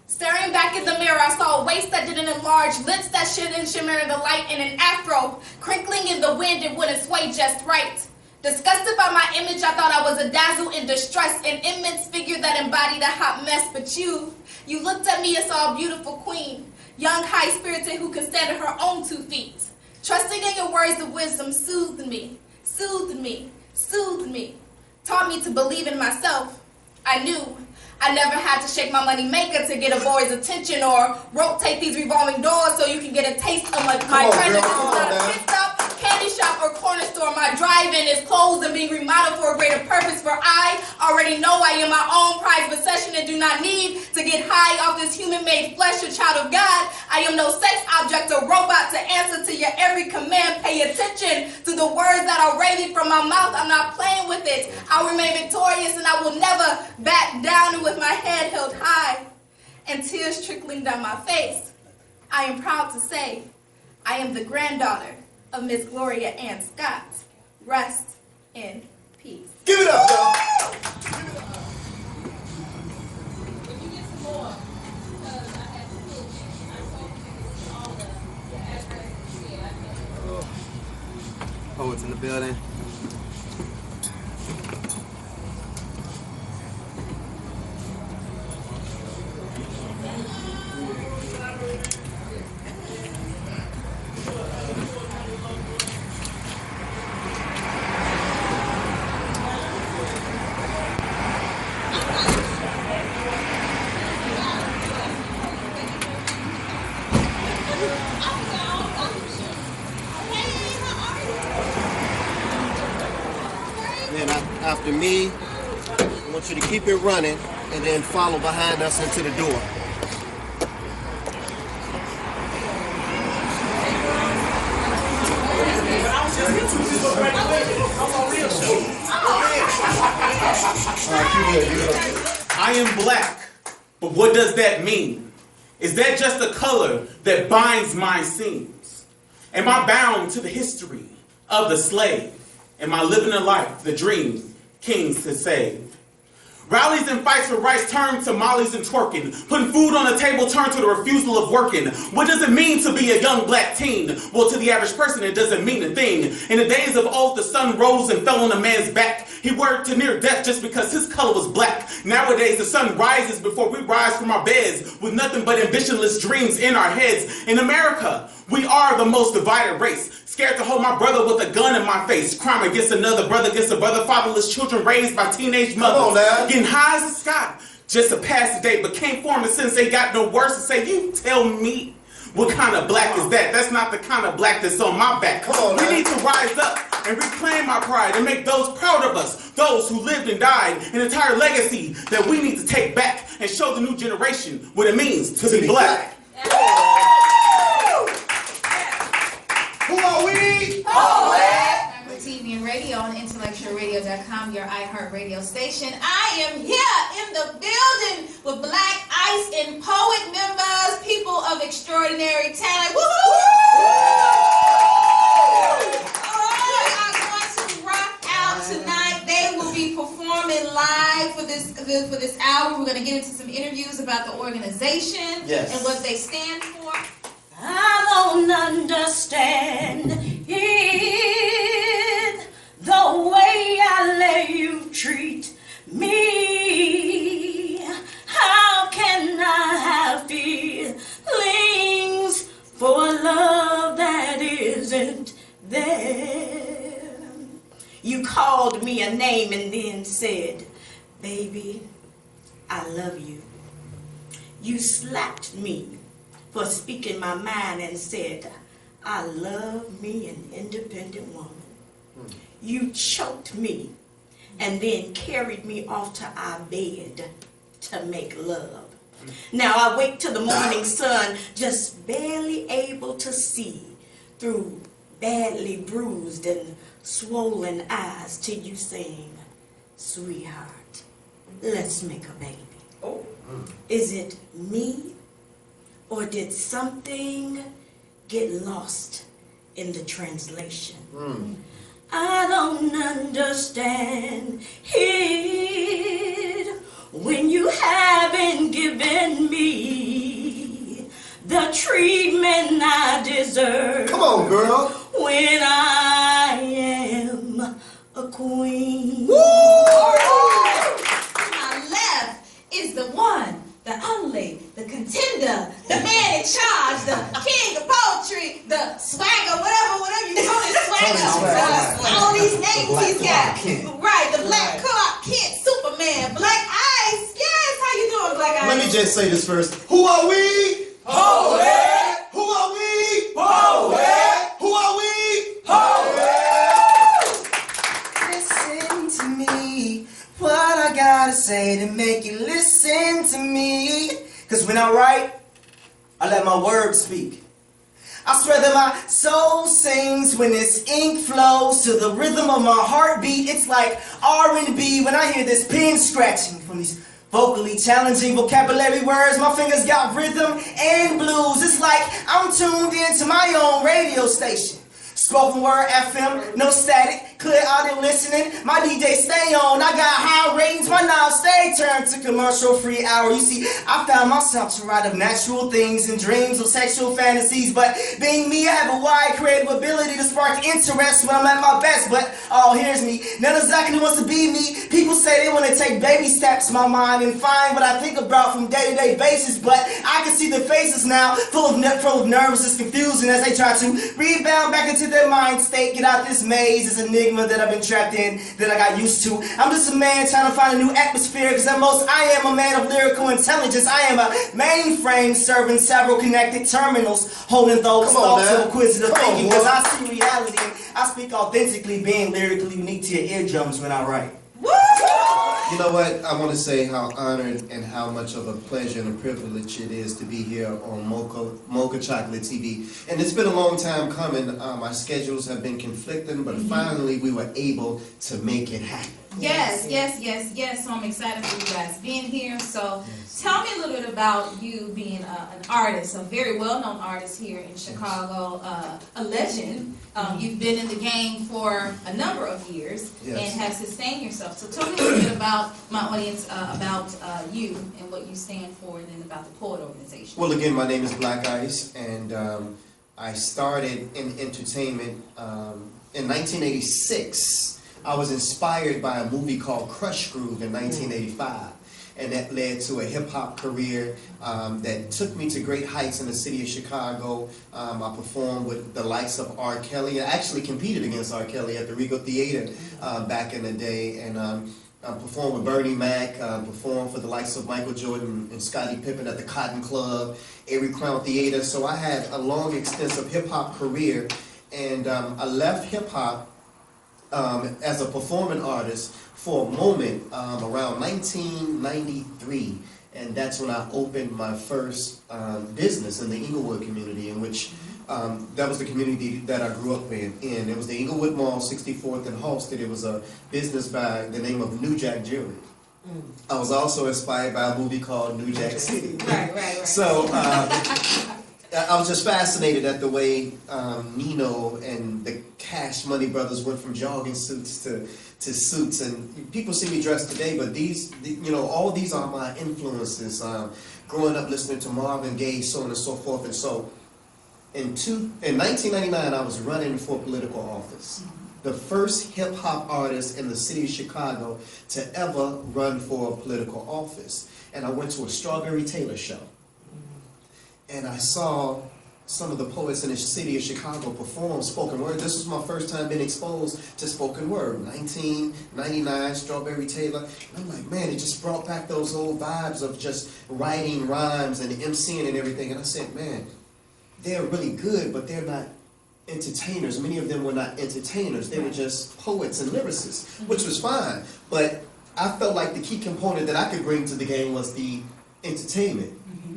Staring back in the mirror, I saw a waist that didn't enlarge, lips that shouldn't shimmer in the light, and an afro crinkling in the wind. It wouldn't sway just right. Disgusted by my image, I thought I was a dazzle in distress, an immense figure that embodied a hot mess. But you looked at me and saw a beautiful queen, young, high-spirited, who could stand on her own 2 feet. Trusting in your words of wisdom soothed me, soothed me, soothed me, taught me to believe in myself. I knew I never had to shake my money maker to get a boy's attention or rotate these revolving doors so you can get a taste of my treasure. This is not a pit stop, candy shop, or corner store. My drive-in is closed and being remodeled for a greater purpose, for I already know I am my own prized possession and do not need to get high off this human-made flesh. A child of God, I am no sex object or robot to answer to your every command. Pay attention to the words that are raving from my mouth. I'm not playing with it. I'll remain victorious and I will never back down. And with my head held high and tears trickling down my face, I am proud to say I am the granddaughter of Miss Gloria Ann Scott. Rest in peace. Give it up, y'all. Can you get some more? Because I had to push. I told you all the address. Oh, it's in the building. Then after me, I want you to keep it running and then follow behind us into the door. I am black, but what does that mean? Is that just a color that binds my seams? Am I bound to the history of the slave? Am I living a life, the dream kings to save? Rallies and fights for rights turn to mollies and twerking. Putting food on the table turn to the refusal of working. What does it mean to be a young black teen? Well, to the average person, it doesn't mean a thing. In the days of old, the sun rose and fell on a man's back. He worked to near death just because his color was black. Nowadays, the sun rises before we rise from our beds with nothing but ambitionless dreams in our heads. In America, we are the most divided race. Scared to hold my brother with a gun in my face. Crime against another brother against a brother. Fatherless children raised by teenage mothers. Getting high as a sky just to pass the day. But can't form a sentence, they got no words to say. You tell me, what kind of black is that? That's not the kind of black that's on my back. We need to rise up and reclaim our pride and make those proud of us. Those who lived and died. An entire legacy that we need to take back and show the new generation what it means to be black. Who are we? For TV and radio on intellectualradio.com, your iHeart radio station. I am here in the building with Black Ice and P.O.E.T members, people of extraordinary talent. Woo-hoo! They are going to rock out tonight. They will be performing live for this hour. We're going to get into some interviews about the organization and what they stand for. I don't understand it, the way I let you treat me. How can I have feelings for love that isn't there? You called me a name and then said, baby, I love you. You slapped me for speaking my mind and said, I love me an independent woman. You choked me and then carried me off to our bed to make love. Now I wake to the morning sun, just barely able to see through badly bruised and swollen eyes till you saying, sweetheart, let's make a baby. Is it me? Or did something get lost in the translation? I don't understand it. when you haven't given me the treatment I deserve. Come on, girl. When I am a queen. Woo! All right. To my left is the one, the only, the contender, the man in charge, the king of poetry, the swagger, whatever you call it, swagger. All these names he's got. Right, the Black Clark Kent, Superman, Black Ice. Yes, how you doing, Black Ice? Let me just say this first. Who are we? P.O.E.T. Who are we? P.O.E.T. Who are we? Listen to me, what I gotta say to make you listen to me. Cause when I write, I let my words speak. I swear that my soul sings when this ink flows to the rhythm of my heartbeat. It's like R&B when I hear this pen scratching from these vocally challenging vocabulary words. My fingers got rhythm and blues. It's like I'm tuned into my own radio station. Spoken word FM, no static, clear audio listening. My DJ stay on, I got high ratings. My now stay turned to commercial-free hour. You see, I found myself to write of natural things and dreams of sexual fantasies. But being me, I have a wide creative ability to spark interest when I'm at my best. But oh, here's me, not exactly wants to be me. People say they want to take baby steps in my mind and find what I think about from day-to-day basis. But I can see the faces now, full of nervousness, confusion as they try to rebound back into their mind state, get out this maze, this enigma that I've been trapped in, that I got used to. I'm just a man trying to find a new atmosphere, because at most I am a man of lyrical intelligence. I am a mainframe serving several connected terminals, holding those thoughts of inquisitive thinking, because I see reality and I speak authentically, being lyrically unique to your eardrums when I write. Woo! You know what? I want to say how honored and how much of a pleasure and a privilege it is to be here on Mocha Chocolate TV. And it's been a long time coming. Our schedules have been conflicting, but finally we were able to make it happen. Yes. So I'm excited for you guys being here. So tell me a little bit about you being an artist, a very well-known artist here in Chicago, a legend. You've been in the game for a number of years and have sustained yourself. So tell me a little bit about my audience, about you and what you stand for, and then about the P.O.E.T. organization. Well, again, my name is Black Ice, and I started in entertainment in 1986. I was inspired by a movie called Crush Groove in 1985. And that led to a hip-hop career that took me to great heights in the city of Chicago. I performed with the likes of R. Kelly. I actually competed against R. Kelly at the Regal Theater back in the day. And I performed with Bernie Mac, performed for the likes of Michael Jordan and Scottie Pippen at the Cotton Club, Erie Crown Theater. So I had a long, extensive hip-hop career. And I left hip-hop as a performing artist for a moment around 1993, and that's when I opened my first business in the Inglewood community, in which that was the community that I grew up in. It was the Inglewood Mall, 64th and Halsted. It was a business by the name of New Jack Jewelry. I was also inspired by a movie called New Jack City. Right. So I was just fascinated at the way Nino and the Cash Money Brothers went from jogging suits to suits, and people see me dressed today, but these, all these are my influences. Growing up listening to Marvin Gaye, so on and so forth, and so in 1999, I was running for political office. The first hip hop artist in the city of Chicago to ever run for a political office, and I went to a Strawberry Taylor show. And I saw some of the poets in the city of Chicago perform spoken word. This was my first time being exposed to spoken word. 1999, Strawberry Taylor. And I'm like, man, it just brought back those old vibes of just writing rhymes and MCing and everything. And I said, man, they're really good, but they're not entertainers. Many of them were not entertainers. They were just poets and lyricists, which was fine. But I felt like the key component that I could bring to the game was the entertainment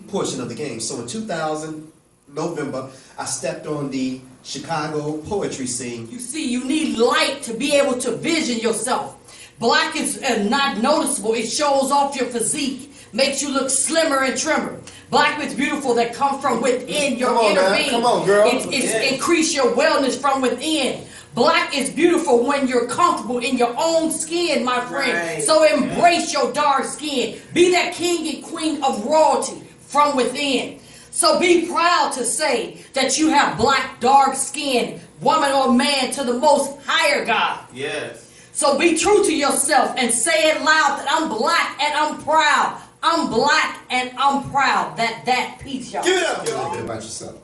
portion of the game. So in 2000, November, I stepped on the Chicago poetry scene. You see, you need light to be able to vision yourself. Black is not noticeable. It shows off your physique. makes you look slimmer and trimmer. Black is beautiful that comes from within your Come on, inner man. being. Come on, girl. It's increase your wellness from within. Black is beautiful when you're comfortable in your own skin, my friend. Right. So embrace your dark skin. Be that king and queen of royalty from within. So be proud to say that you have black, dark skin, woman or man, to the most higher God. Yes. So be true to yourself and say it loud that I'm black and I'm proud. I'm black and I'm proud. That piece, y'all. Give it up. Tell a little bit about yourself.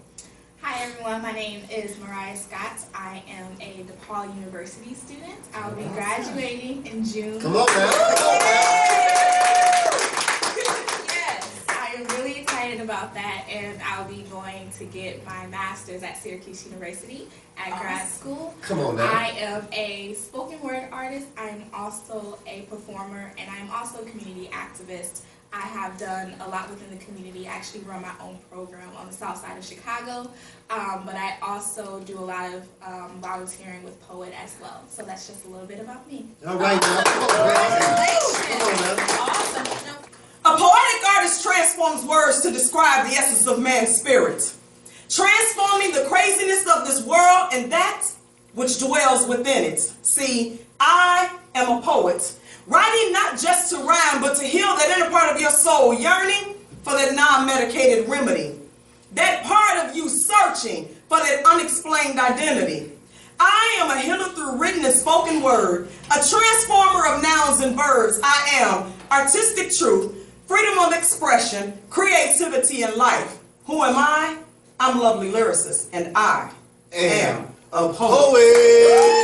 Hi everyone, my name is Mariah Scott. I am a DePaul University student. I'll be graduating in June. Come on, man. Come on, man. Yes, I am really excited about that, and I'll be going to get my master's at Syracuse University at grad school. Come on, man. I am a spoken word artist. I am also a performer, and I am also a community activist. I have done a lot within the community. I actually run my own program on the south side of Chicago, but I also do a lot of volunteering with P.O.E.T as well. So that's just a little bit about me. All right, now. Come on, man. Come on, man. Awesome. A poetic artist transforms words to describe the essence of man's spirit, transforming the craziness of this world and that which dwells within it. See, I am a poet, writing not just to rhyme, but to heal that inner part of your soul, yearning for that non-medicated remedy, that part of you searching for that unexplained identity. I am a healer through written and spoken word, a transformer of nouns and verbs. I am artistic truth, freedom of expression, creativity, and life. Who am I? I'm lovely lyricist, and I am a poet.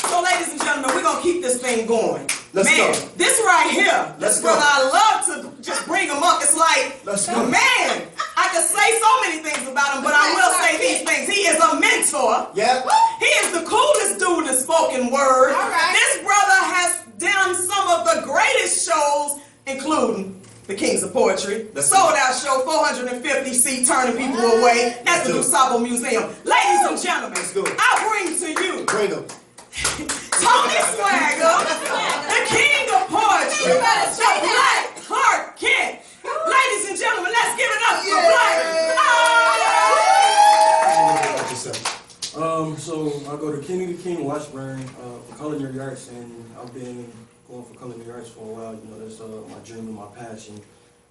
So, ladies and gentlemen, we're gonna keep this thing going. Let's man, go. This right here, Let's this go. brother, I love to just bring him up. It's like, Let's go. man, I could say so many things about him, but I will say these things. He is a mentor. Yeah. He is the coolest dude in spoken word. All right. This brother has done some of the greatest shows, including the Kings of Poetry, the Sold Out Show, 450 seat, turning people away at the do it. DuSable Museum. Ladies and gentlemen, Let's go. I bring to you Bring them. Tony Swagger, the King of Poetry, You better say the that. Black Clark Kent. Ladies and gentlemen, let's give it up for Yeah. Black. Tell a little bit about yourself. So I go to Kennedy King Washburn for culinary arts, and I've been going for culinary arts for a while. You know, that's my dream and my passion.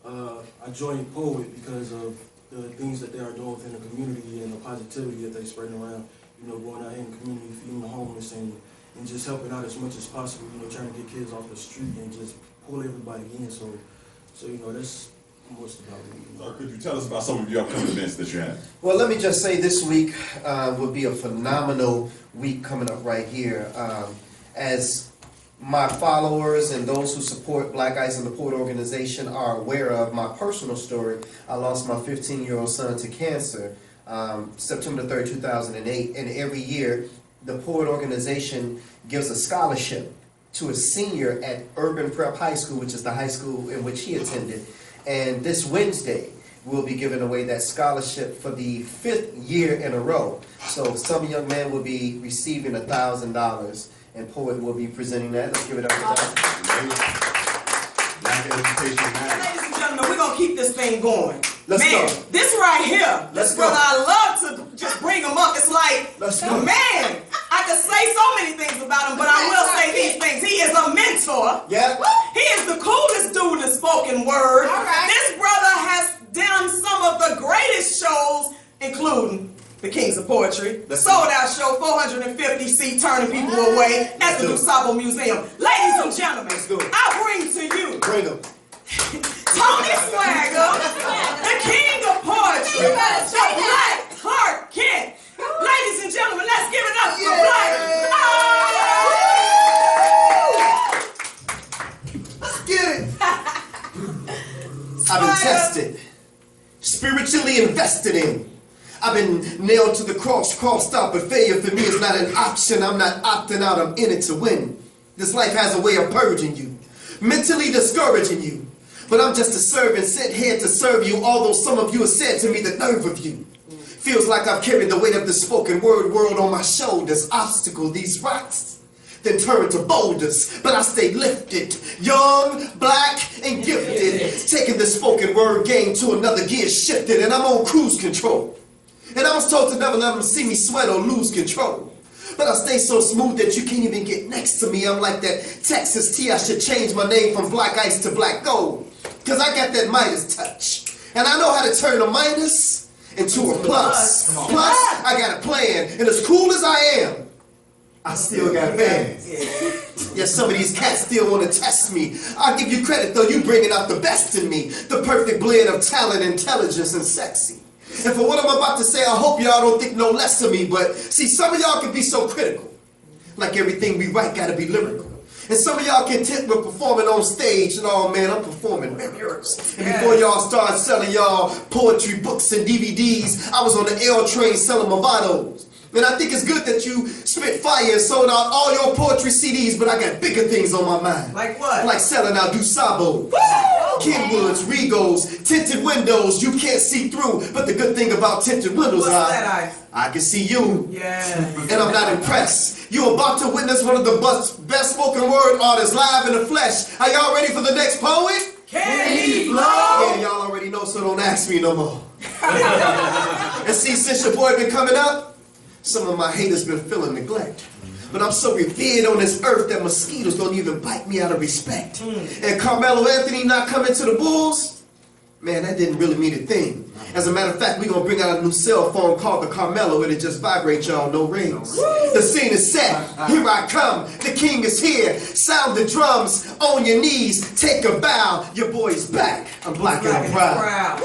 I joined P.O.E.T because of the things that they are doing within the community and the positivity that they're spreading around. You know, going out in the community, feeding the homeless, and just helping out as much as possible. You know, trying to get kids off the street and just pull everybody in. So you know, that's most about it. You know. Could you tell us about some of your upcoming events that you have? Well, let me just say this week will be a phenomenal week coming up right here. As my followers and those who support Black Ice and the P.O.E.T organization are aware of my personal story, I lost my 15-year-old son to cancer September 3rd, 2008. And every year, the P.O.E.T organization gives a scholarship to a senior at Urban Prep High School, which is the high school in which he attended. And this Wednesday, we'll be giving away that scholarship for the 5th year in a row. So some young man will be receiving $1,000, and P.O.E.T will be presenting that. Let's give it up for that. Black education matters. Ladies and gentlemen, we're gonna keep this thing going. Let's man, go. this right here, Let's this go. brother, I love to just bring him up. It's like, Let's go. man, I could say so many things about him, but I will say these things. He is a mentor. Yeah. He is the coolest dude in spoken word. All right. This brother has done some of the greatest shows, including the Kings of Poetry, the Sold Out Show, 450 seat, turning people away at the Let's do it. DuSable Museum. Ladies and gentlemen, Let's go. I bring to you Bring them. Tony Swagger, the King of Poetry, You better the say that. Black Clark Kent. Ladies and gentlemen, let's give it up for Black. Let's get it. I've been tested, spiritually invested in. I've been nailed to the cross, crossed out, but failure for me is not an option. I'm not opting out, I'm in it to win. This life has a way of purging you, mentally discouraging you. But I'm just a servant sent here to serve you, although some of you have said to me the nerve of you. Feels like I've carried the weight of the spoken word world on my shoulders, obstacle these rocks. then turn to boulders. But I stay lifted, young, black, and gifted. Taking the spoken word game to another gear shifted, and I'm on cruise control. And I was told to never let them see me sweat or lose control. But I stay so smooth that you can't even get next to me. I'm like that Texas tea. I should change my name from Black Ice to Black Gold. Cause I got that Midas touch. And I know how to turn a minus into a plus. Plus, I got a plan. And as cool as I am, I still got fans. Yeah, some of these cats still want to test me. I'll give you credit though, you bringing out the best in me. The perfect blend of talent, intelligence, and sexy. And for what I'm about to say, I hope y'all don't think no less of me, but see, some of y'all can be so critical. Like everything we write gotta be lyrical. And some of y'all content with performing on stage, and oh man, I'm performing miracles. And before y'all start selling y'all poetry books and DVDs, I was on the L train selling Movados. And I think it's good that you spit fire and sold out all your poetry CDs, but I got bigger things on my mind. Like what? Like selling out Dusabos, Kenwoods, Regos, tinted windows you can't see through. But the good thing about tinted windows, What's that, Ice? I can see you. Yeah. And I'm not impressed. You're about to witness one of the best spoken word artists live in the flesh. Are y'all ready for the next poet? Can he blow? Yeah, y'all already know, so don't ask me no more. And see, since your boy been coming up, some of my haters been feeling neglect. But I'm so revered on this earth that mosquitoes don't even bite me out of respect. And Carmelo Anthony not coming to the Bulls, man, that didn't really mean a thing. As a matter of fact, we're going to bring out a new cell phone called the Carmelo. It'll just vibrate, y'all, no rings. The scene is set. Here I come. The king is here. Sound the drums on your knees. Take a bow. Your boy's back. I'm black and I'm proud.